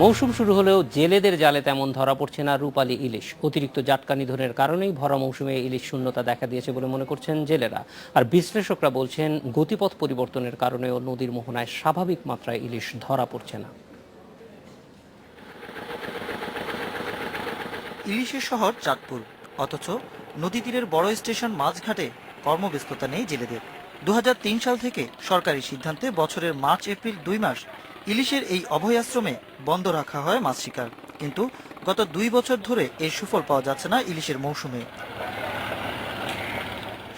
মৌসুম শুরু হলেও জেলেদের জালে তেমন ধরা পড়ছে না রূপালী ইলিশ। অতিরিক্ত জাটকা নিধনের কারণেই ভরা মৌসুমে ইলিশ শূন্যতা দেখা দিয়েছে বলে মনে করছেন জেলেরা। আর বিশ্লেষকরা বলছেন গতিপথ পরিবর্তনের কারণেও নদীর মোহনায় স্বাভাবিক মাত্রায় ইলিশ ধরা পড়ছে না। ইলিশের শহর চাঁদপুর, অথচ নদী তীরের বড় স্টেশন মাছঘাটে কর্মব্যস্ততা নেই জেলেদের। 2003 সাল থেকে সরকারি সিদ্ধান্তে বছরের মার্চ এপ্রিল 2 মাস ইলিশের এই অভয়াশ্রমে বন্ধ রাখা হয় মাছ শিকার, কিন্তু গত 2 বছর ধরে এর সুফল পাওয়া যাচ্ছে না ইলিশের মৌসুমে।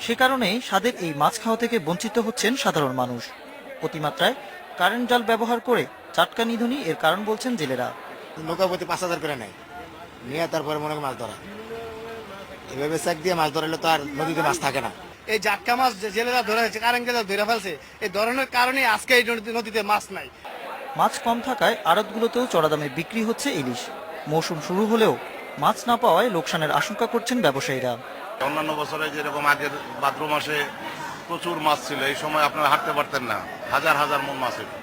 সে কারণেই স্বাদের এই মাছ খাওয়া থেকে বঞ্চিত হচ্ছেন সাধারণ মানুষ। অতিমাত্রায় কারেন্ট জাল ব্যবহার করে চাটকা নিধনই এর কারণ বলছেন জেলেরা। নৌকা প্রতি 5,000 করে নেয়, নিয়ে তারপরে মনে মাছ ধরা। এভাবে চেক দিয়ে মাছ ধরালে তো আর নদীতে মাছ থাকে না। এই জাটকা মাছ জেলেরা ধরে হয়েছে, কারেন্ট জাল ধরে ফেলছে, এই ধরনের কারণে আজকে এই নদীতে মাছ নাই। মাছ কম থাকায় আড়তগুলোতেও চড়া দামে বিক্রি হচ্ছে ইলিশ। মৌসুম শুরু হলেও মাছ না পাওয়ায় লোকসানের আশঙ্কা করছেন ব্যবসায়ীরা। অন্যান্য বছরে যেরকম আগের ভাদ্র মাসে প্রচুর মাছ ছিল, এই সময় আপনারা হাঁটতে পারতেন না, হাজার হাজার মন মাছ হতো,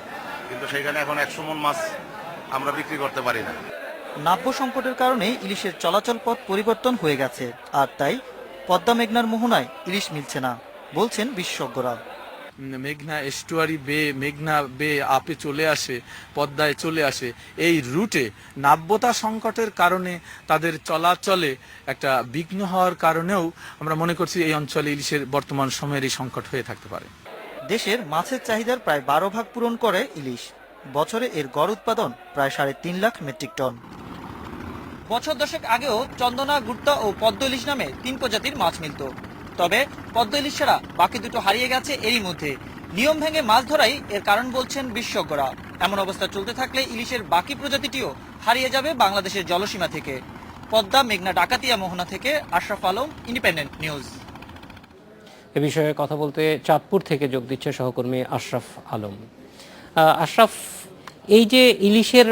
কিন্তু সেখানে এখন 100 মন মাছ আমরা বিক্রি করতে পারি না। নাব্য সংকটের কারণে ইলিশের চলাচল পথ পরিবর্তন হয়ে গেছে, আর তাই পদ্মা মেঘনার মোহনায় ইলিশ মিলছে না বলছেন বিশেষজ্ঞরা। মেঘনা এস্টুয়ারি বে, মেঘনা বে আপে চলে আসে, পদ্মায় চলে আসে, এই রুটে নাব্যতা সংকটের কারণে তাদের চলাচলে একটা বিঘ্ন হওয়ার কারণেও আমরা মনে করছি এই অঞ্চলে ইলিশের বর্তমান সময়ের এই সংকট হয়ে থাকতে পারে। দেশের মাছের চাহিদার প্রায় 12 ভাগ পূরণ করে ইলিশ। বছরে এর গড় উৎপাদন প্রায় 3.5 লাখ মেট্রিক টন। বছর দশেক আগেও চন্দনা, গুপ্তা ও পদ্ম ইলিশ নামে 3 প্রজাতির মাছ মিলত। তবে পদ্ম ইলিশ ছাড়া বাকি দুটো হারিয়ে গেছে এরই মধ্যে। নিয়ম ভেঙে মাছ ধরাই এর কারণ বলছেন বিশেষজ্ঞরা। এমন অবস্থা চলতে থাকলে ইলিশের বাকি প্রজাতিটিও হারিয়ে যাবে বাংলাদেশের জলসীমা থেকে। পদ্মা, মেঘনা, ডাকাতিয়া, মোহনা থেকে আশরাফ আলম, ইন্ডিপেন্ডেন্ট নিউজ। এ বিষয়ে কথা বলতে চাঁদপুর থেকে যোগ দিচ্ছে সহকর্মী আশরাফ আলম। আশরাফ, এই যে ইলিশের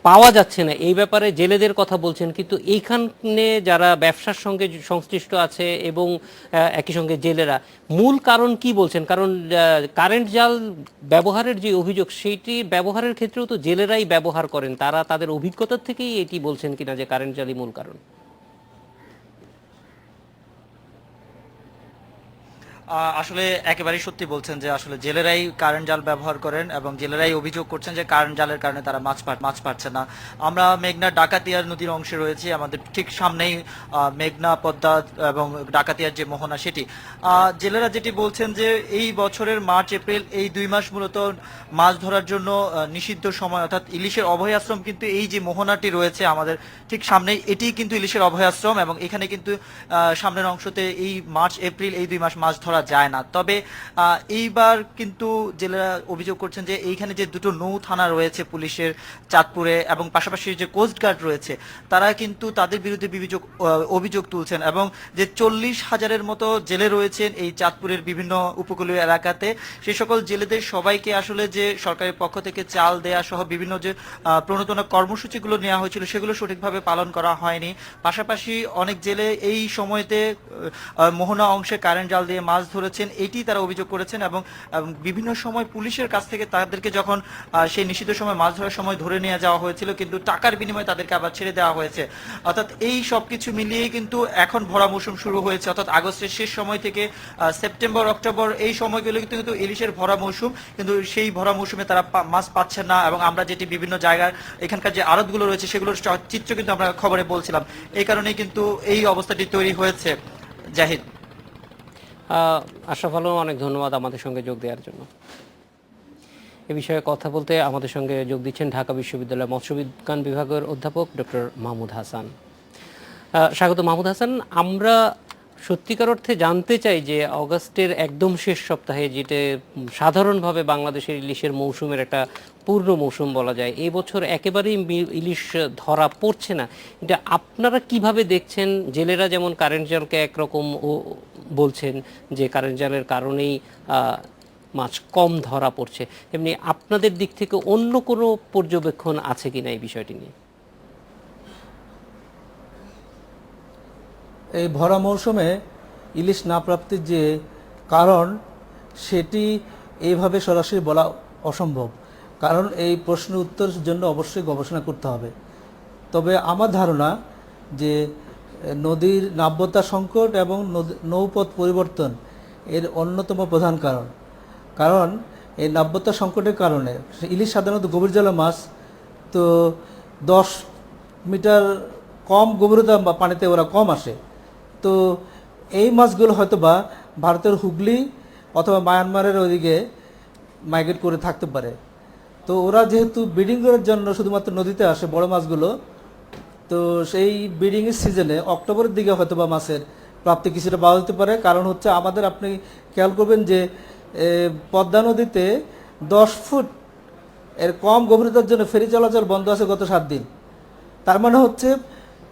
পাওয়া যাচ্ছে না এই ব্যাপারে জেলেদের কথা বলছেন, কিন্তু এইখানে যারা ব্যবসার সঙ্গে সংশ্লিষ্ট আছে এবং একই সঙ্গে জেলেরা মূল কারণ কি বলছেন? কারণ কারেন্ট জাল ব্যবহারের যে অভিযোগ, সেইটি ব্যবহারের ক্ষেত্রেও তো জেলেরাই ব্যবহার করেন, তারা তাদের অভিজ্ঞতার থেকেই এটি বলছেন কিনা যে কারেন্ট জালই মূল কারণ? আসলে একেবারেই সত্যি বলছেন যে আসলে জেলেরাই কারেন্ট জাল ব্যবহার করেন এবং জেলেরাই অভিযোগ করছেন যে কারেন্ট জালের কারণে তারা মাছ পাচ্ছে না। আমরা মেঘনা ডাকাতিয়ার নদীর অংশে রয়েছি, আমাদের ঠিক সামনেই মেঘনা, পদ্মা এবং ডাকাতিয়ার যে মোহনা সেটি। জেলেরা যেটি বলছেন যে এই বছরের মার্চ এপ্রিল এই 2 মাস মূলত মাছ ধরার জন্য নিষিদ্ধ সময়, অর্থাৎ ইলিশের অভয়াশ্রম কিন্তু এই যে মোহনাটি রয়েছে আমাদের ঠিক সামনেই, এটি কিন্তু ইলিশের অভয়াশ্রম এবং এখানে কিন্তু সামনের অংশতে এই মার্চ এপ্রিল এই 2 মাস মাছ ধরা যায় না। তবে এইবার কিন্তু জেলেরা অভিযোগ করছেন যে এইখানে যে দুটো নৌ থানা রয়েছে পুলিশের চাঁদপুরে এবং পাশাপাশি যে কোস্টগার্ড রয়েছে, তারা কিন্তু তাদের বিরুদ্ধে অভিযোগ তুলছেন এবং যে 40,000-এর মতো জেলে রয়েছেন এই চাঁদপুরের বিভিন্ন উপকূলীয় এলাকাতে, সেই সকল জেলেদের সবাইকে আসলে যে সরকারের পক্ষ থেকে চাল দেয়া সহ বিভিন্ন যে প্রণোদনা কর্মসূচিগুলো নেওয়া হয়েছিল সেগুলো সঠিকভাবে পালন করা হয়নি। পাশাপাশি অনেক জেলে এই সময়তে মোহনা অংশে কারেন্ট জাল দিয়ে মাছ ধরেছেন, এটি তারা অভিযোগ করেছেন এবং বিভিন্ন সময় পুলিশের কাছ থেকে তাদেরকে যখন সেই নিষিদ্ধ সময় মাছ ধরার সময় ধরে নিয়ে যাওয়া হয়েছিল, কিন্তু টাকার বিনিময়ে তাদেরকে আবার ছেড়ে দেওয়া হয়েছে। অর্থাৎ এই সবকিছু মিলিয়েই কিন্তু এখন ভরা মৌসুম শুরু হয়েছে, অর্থাৎ আগস্টের শেষ সময় থেকে সেপ্টেম্বর, অক্টোবর এই সময়গুলো কিন্তু ইলিশের ভরা মৌসুম, কিন্তু সেই ভরা মৌসুমে তারা মাছ পাচ্ছেন না। এবং আমরা যেটি বিভিন্ন জায়গার এখানকার যে আড়তগুলো রয়েছে সেগুলোর চিত্র কিন্তু আমরা খবরে বলছিলাম, এই কারণেই কিন্তু এই অবস্থাটি তৈরি হয়েছে। জাহিদ। আশরাফ আলম, অনেক ধন্যবাদ আমাদের সঙ্গে যোগ দেওয়ার জন্য। এ বিষয়ে কথা বলতে আমাদের সঙ্গে যোগ দিচ্ছেন ঢাকা বিশ্ববিদ্যালয়ের মৎস্যবিজ্ঞান বিভাগের অধ্যাপক ডক্টর মাহমুদ হাসান। স্বাগত মাহমুদ হাসান। আমরা সত্যিকার অর্থে জানতে চাই যে অগাস্টের একদম শেষ সপ্তাহে, যেটা সাধারণভাবে বাংলাদেশের ইলিশের মৌসুমের একটা পূর্ণ মৌসুম বলা যায়, এই বছর একেবারেই ইলিশ ধরা পড়ছে না। এটা আপনারা কিভাবে দেখছেন? জেলেরা যেমন কারেন্ট জালকে একরকম বলছেন যে কারেন্ট জালের কারণেই মাছ কম ধরা পড়ছে, এমনি আপনাদের দিক থেকে অন্য কোনো পর্যবেক্ষণ আছে কিনা এই বিষয়টি নিয়ে? এই ভরা মৌসুমে ইলিশ না প্রাপ্তির যে কারণ সেটি এইভাবে সরাসরি বলা অসম্ভব। কারণ এই প্রশ্নের উত্তরের জন্য অবশ্যই গবেষণা করতে হবে। তবে আমার ধারণা যে নদীর নাব্যতা সংকট এবং নৌপথ পরিবর্তন এর অন্যতম প্রধান কারণ এই নাব্যতা সংকটের কারণে ইলিশ সাধারণত গভীর জলের মাছ, তো 10 মিটার কম গভীরতা বা পানিতে ওরা কম আসে। তো এই মাছগুলো হয়তো বা ভারতের হুগলি অথবা মায়ানমারের ওইদিকে মাইগ্রেট করে থাকতে পারে। তো ওরা যেহেতু ব্রিডিং করার জন্য শুধুমাত্র নদীতে আসে বড় মাছগুলো, তো সেই ব্রিডিংয়ের সিজনে অক্টোবরের দিকে হয়তো বা মাছের প্রাপ্তি কিছুটা বাড়া যেতে পারে। কারণ হচ্ছে আমাদের, আপনি খেয়াল করবেন যে পদ্মা নদীতে 10 ফুট এর কম গভীরতার জন্য ফেরি চলাচল বন্ধ আছে গত 7 দিন। তার মানে হচ্ছে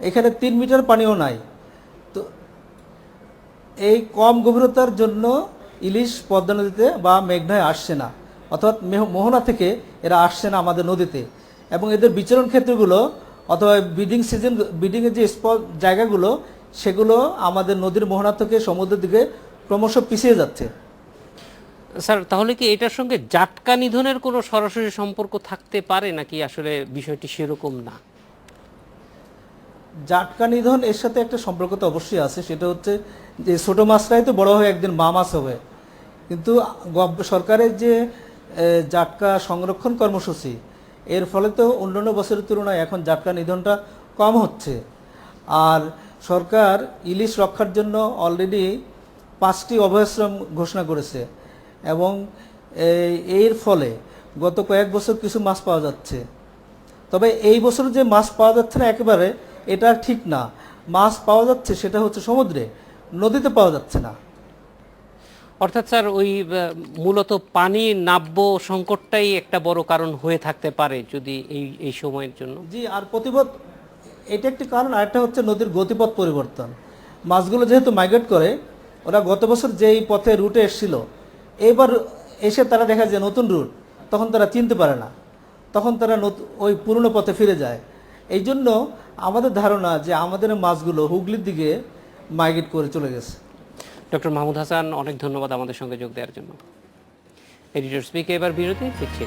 এখানে 3 মিটার পানিও নাই। তো এই কম গভীরতার জন্য ইলিশ পদ্মা নদীতে বা মেঘনায় আসছে না, অর্থাৎ মোহনা থেকে এরা আসছে না আমাদের নদীতে। এবং এদের বিচরণ ক্ষেত্রগুলো অথবা ব্রিডিংয়ের যে স্পট জায়গাগুলো, সেগুলো আমাদের নদীর মোহনা থেকে সমুদ্রের দিকে ক্রমশ পিছিয়ে যাচ্ছে। স্যার, তাহলে কি এটার সঙ্গে জাটকা নিধনের কোনো সরাসরি সম্পর্ক থাকতে পারে, নাকি আসলে বিষয়টি সেরকম না? জাটকা নিধন এর সাথে একটা সম্পর্ক তো অবশ্যই আছে। সেটা হচ্ছে যে ছোটো মাছরাই তো বড় হয়ে একদিন মা মাছ হবে। কিন্তু সরকারের যে জাটকা সংরক্ষণ কর্মসূচি, এর ফলে তো অন্যান্য বছরের তুলনায় এখন জাটকা নিধনটা কম হচ্ছে। আর সরকার ইলিশ রক্ষার জন্য অলরেডি 5টি অভয়াশ্রম ঘোষণা করেছে এবং এর ফলে গত কয়েক বছর কিছু মাছ পাওয়া যাচ্ছে। তবে এই বছর যে মাছ পাওয়া যাচ্ছে না একেবারে এটা ঠিক না। মাছ পাওয়া যাচ্ছে সেটা হচ্ছে সমুদ্রে, নদীতে পাওয়া যাচ্ছে না। অর্থাৎ স্যার, ওই মূলত পানি নাব্য সংকটটাই একটা বড় কারণ হয়ে থাকতে পারে যদি এই সময়ের জন্য। জি, আর প্রতিপদ এটা একটি কারণ। আরেকটা হচ্ছে নদীর গতিপথ পরিবর্তন। মাছগুলো যেহেতু মাইগ্রেট করে, ওরা গত বছর যেই পথে রুটে এসেছিল, এবার এসে তারা দেখা যায় নতুন রুট, তখন তারা চিনতে পারে না, তখন তারা ওই পুরনো পথে ফিরে যায়। এই জন্য আমাদের ধারণা যে আমাদের মাছগুলো হুগলির দিকে মাইগ্রেট করে চলে গেছে। ডক্টর মাহমুদ হাসান, অনেক ধন্যবাদ আমাদের সঙ্গে যোগ দেওয়ার জন্য। এডিটর স্পিকে এবার বিরতি, ফিরছি।